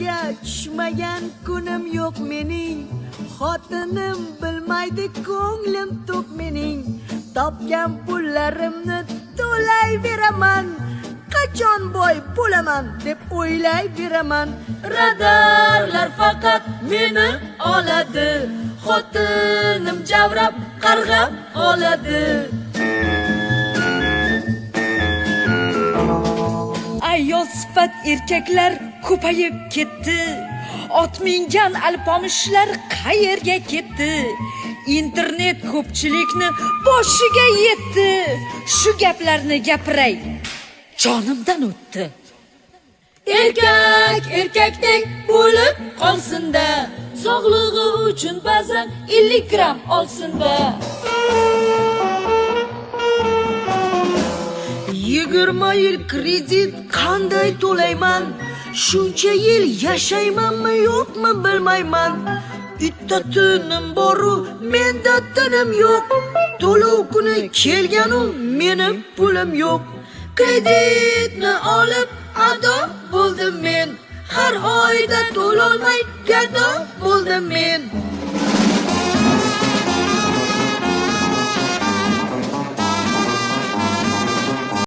Turmushlarga tushmagan kunim yo'q mening. Xotinim bilmaydi ko'nglim to'q mening. Topgan pullarimni to'layveraman. Qachon boy bo'laman deb o'ylayveraman. Radarlar faqat meni oladi. Xotinim javrab qarg'ab oladi. Ayol sifat erkaklar ko'payib ketdi. Ot mingan alpomishlar qayerga ketdi? Internet ko'pchilikni boshiga yetdi. Shu gaplarni gapiray, jonimdan o'tdi. Erkak erkakdek bo'lib qolsin-da, sog'lig'i uchun ba'zan 50 gram olsin-da. 20 yil kredit qanday to'layman? Shuncha yil yashaymanmi yo'qmi bilmayman. Bitta tunim boru menda tinim yo'q. To'lov kuni kelganu meni pulim yo'q. Kreditni olib ado bo'ldim men. Har oyda to'lolmay gado bo'ldim men.